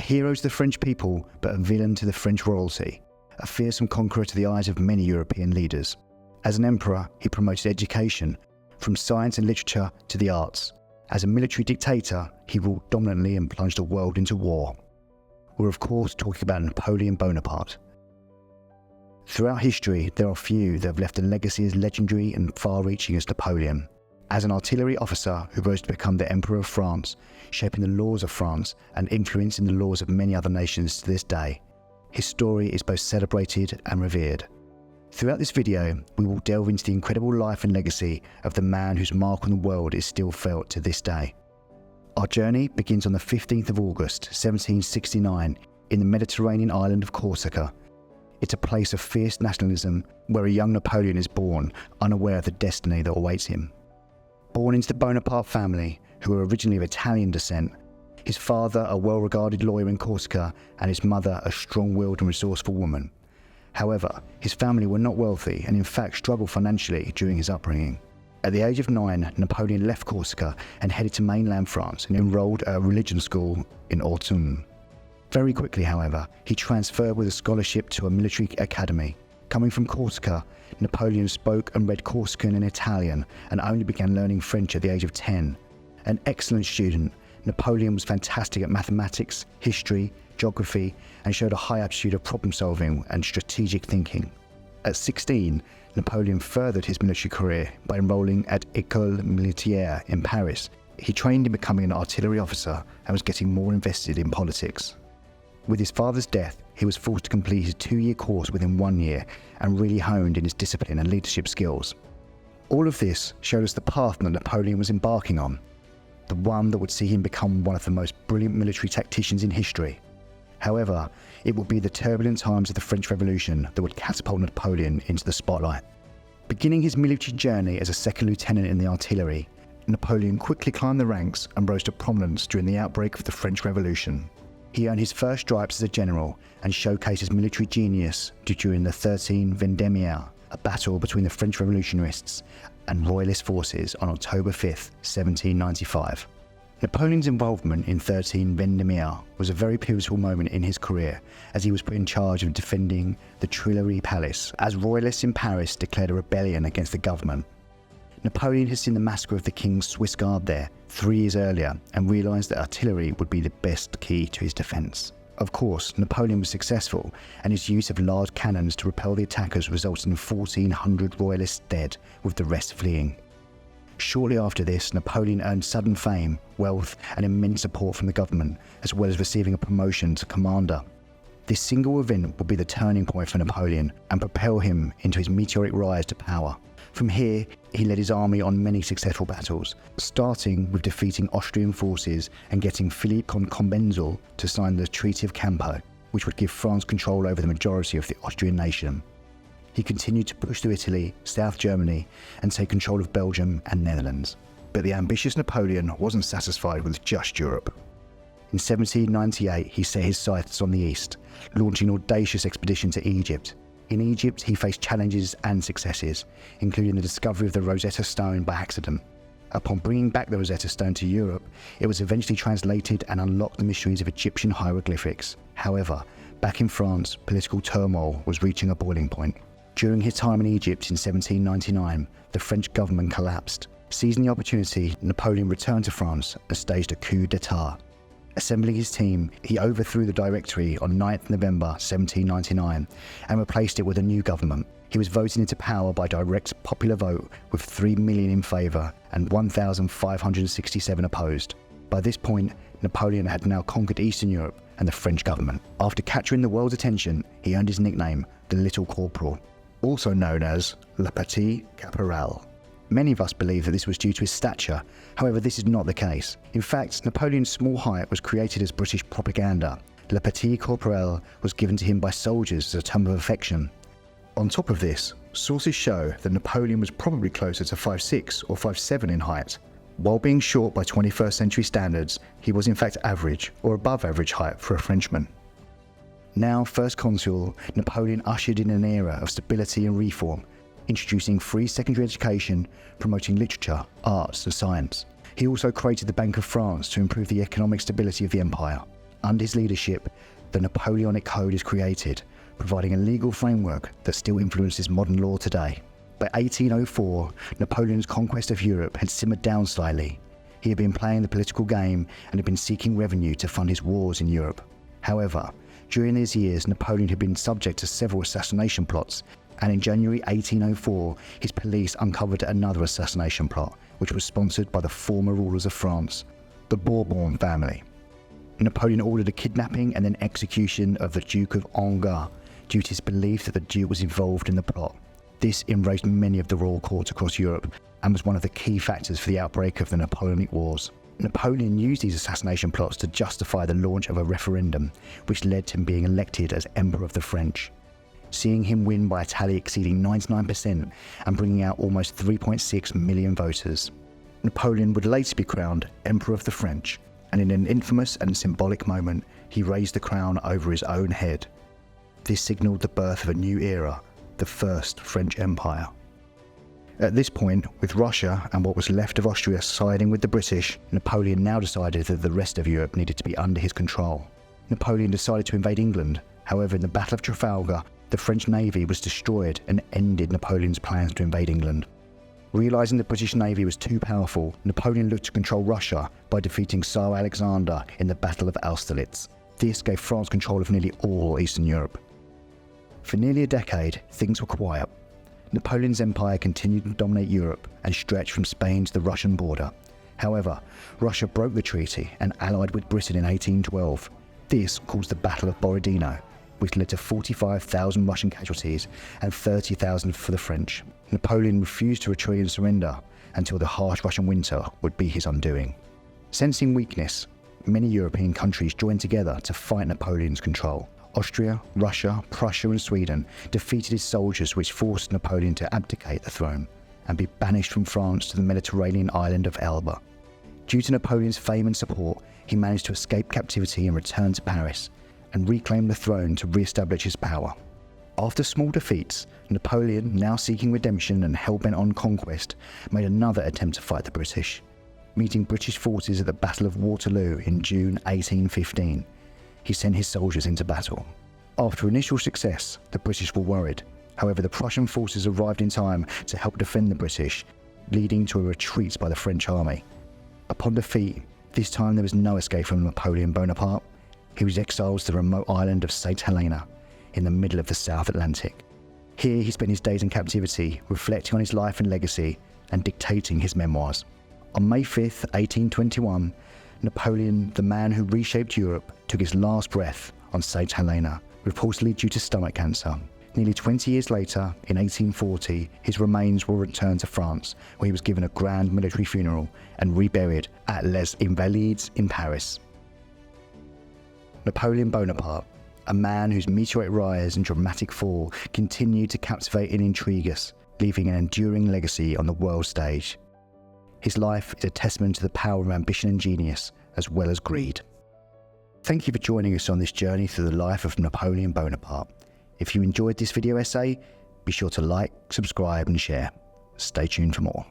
hero to the French people, but a villain to the French royalty, a fearsome conqueror to the eyes of many European leaders. As an emperor, he promoted education, from science and literature to the arts. As a military dictator, he ruled dominantly and plunged the world into war. We're of course talking about Napoleon Bonaparte. Throughout history, there are few that have left a legacy as legendary and far-reaching as Napoleon. As an artillery officer who rose to become the Emperor of France, shaping the laws of France and influencing the laws of many other nations to this day, his story is both celebrated and revered. Throughout this video, we will delve into the incredible life and legacy of the man whose mark on the world is still felt to this day. Our journey begins on the 15th of August, 1769, in the Mediterranean island of Corsica. It's a place of fierce nationalism where a young Napoleon is born, unaware of the destiny that awaits him. Born into the Bonaparte family, who were originally of Italian descent, his father a well-regarded lawyer in Corsica and his mother a strong-willed and resourceful woman. However, his family were not wealthy and in fact struggled financially during his upbringing. At the age of 9, Napoleon left Corsica and headed to mainland France and enrolled at a religion school in Autun. Very quickly, however, he transferred with a scholarship to a military academy. Coming from Corsica, Napoleon spoke and read Corsican and Italian and only began learning French at the age of 10. An excellent student, Napoleon was fantastic at mathematics, history, geography, and showed a high aptitude of problem solving and strategic thinking. At 16, Napoleon furthered his military career by enrolling at École Militaire in Paris. He trained in becoming an artillery officer and was getting more invested in politics. With his father's death, he was forced to complete his 2-year course within 1 year and really honed in his discipline and leadership skills. All of this showed us the path that Napoleon was embarking on, the one that would see him become one of the most brilliant military tacticians in history. However, it would be the turbulent times of the French Revolution that would catapult Napoleon into the spotlight. Beginning his military journey as a second lieutenant in the artillery, Napoleon quickly climbed the ranks and rose to prominence during the outbreak of the French Revolution. He earned his first stripes as a general and showcased his military genius during the 13 Vendémiaire, a battle between the French revolutionists and royalist forces on October 5, 1795. Napoleon's involvement in 13 Vendémiaire was a very pivotal moment in his career, as he was put in charge of defending the Tuileries Palace as royalists in Paris declared a rebellion against the government. Napoleon had seen the massacre of the King's Swiss Guard there 3 years earlier and realised that artillery would be the best key to his defence. Of course, Napoleon was successful, and his use of large cannons to repel the attackers resulted in 1,400 royalists dead, with the rest fleeing. Shortly after this, Napoleon earned sudden fame, wealth, and immense support from the government, as well as receiving a promotion to commander. This single event would be the turning point for Napoleon and propel him into his meteoric rise to power. From here, he led his army on many successful battles, starting with defeating Austrian forces and getting Philippe Conbenzel to sign the Treaty of Campo, which would give France control over the majority of the Austrian nation. He continued to push through Italy, South Germany, and take control of Belgium and Netherlands. But the ambitious Napoleon wasn't satisfied with just Europe. In 1798, he set his sights on the east, launching an audacious expedition to Egypt. In Egypt, he faced challenges and successes, including the discovery of the Rosetta Stone by accident. Upon bringing back the Rosetta Stone to Europe, it was eventually translated and unlocked the mysteries of Egyptian hieroglyphics. However, back in France, political turmoil was reaching a boiling point. During his time in Egypt in 1799, the French government collapsed. Seizing the opportunity, Napoleon returned to France and staged a coup d'etat. Assembling his team, he overthrew the Directory on 9th November 1799 and replaced it with a new government. He was voted into power by direct popular vote with 3 million in favour and 1,567 opposed. By this point, Napoleon had now conquered Eastern Europe and the French government. After capturing the world's attention, he earned his nickname, the Little Corporal, also known as Le Petit Caporal. Many of us believe that this was due to his stature, however this is not the case. In fact, Napoleon's small height was created as British propaganda. Le Petit Corporal was given to him by soldiers as a term of affection. On top of this, sources show that Napoleon was probably closer to 5'6" or 5'7" in height. While being short by 21st century standards, he was in fact average or above average height for a Frenchman. Now First Consul, Napoleon ushered in an era of stability and reform, introducing free secondary education, promoting literature, arts and science. He also created the Bank of France to improve the economic stability of the empire. Under his leadership, the Napoleonic Code is created, providing a legal framework that still influences modern law today. By 1804, Napoleon's conquest of Europe had simmered down slightly. He had been playing the political game and had been seeking revenue to fund his wars in Europe. However, during these years, Napoleon had been subject to several assassination plots, and in January 1804, his police uncovered another assassination plot, which was sponsored by the former rulers of France, the Bourbon family. Napoleon ordered a kidnapping and then execution of the Duke of Enghien due to his belief that the Duke was involved in the plot. This enraged many of the royal courts across Europe and was one of the key factors for the outbreak of the Napoleonic Wars. Napoleon used these assassination plots to justify the launch of a referendum, which led to him being elected as Emperor of the French, seeing him win by a tally exceeding 99% and bringing out almost 3.6 million voters. Napoleon would later be crowned Emperor of the French, and in an infamous and symbolic moment, he raised the crown over his own head. This signalled the birth of a new era, the First French Empire. At this point, with Russia and what was left of Austria siding with the British, Napoleon now decided that the rest of Europe needed to be under his control. Napoleon decided to invade England. However, in the Battle of Trafalgar, the French navy was destroyed and ended Napoleon's plans to invade England. Realising the British navy was too powerful, Napoleon looked to control Russia by defeating Tsar Alexander in the Battle of Austerlitz. This gave France control of nearly all Eastern Europe. For nearly a decade, things were quiet. Napoleon's empire continued to dominate Europe and stretched from Spain to the Russian border. However, Russia broke the treaty and allied with Britain in 1812. This caused the Battle of Borodino, which led to 45,000 Russian casualties and 30,000 for the French. Napoleon refused to retreat and surrender until the harsh Russian winter would be his undoing. Sensing weakness, many European countries joined together to fight Napoleon's control. Austria, Russia, Prussia and Sweden defeated his soldiers, which forced Napoleon to abdicate the throne and be banished from France to the Mediterranean island of Elba. Due to Napoleon's fame and support, he managed to escape captivity and return to Paris and reclaim the throne to re-establish his power. After small defeats, Napoleon, now seeking redemption and hell-bent on conquest, made another attempt to fight the British. Meeting British forces at the Battle of Waterloo in June 1815, he sent his soldiers into battle. After initial success, the British were worried. However, the Prussian forces arrived in time to help defend the British, leading to a retreat by the French army. Upon defeat, this time there was no escape from Napoleon Bonaparte. He was exiled to the remote island of St. Helena, in the middle of the South Atlantic. Here he spent his days in captivity, reflecting on his life and legacy, and dictating his memoirs. On May 5th, 1821, Napoleon, the man who reshaped Europe, took his last breath on St. Helena, reportedly due to stomach cancer. Nearly 20 years later, in 1840, his remains were returned to France, where he was given a grand military funeral and reburied at Les Invalides in Paris. Napoleon Bonaparte, a man whose meteoric rise and dramatic fall continued to captivate and intrigue us, leaving an enduring legacy on the world stage. His life is a testament to the power of ambition and genius, as well as greed. Thank you for joining us on this journey through the life of Napoleon Bonaparte. If you enjoyed this video essay, be sure to like, subscribe and share. Stay tuned for more.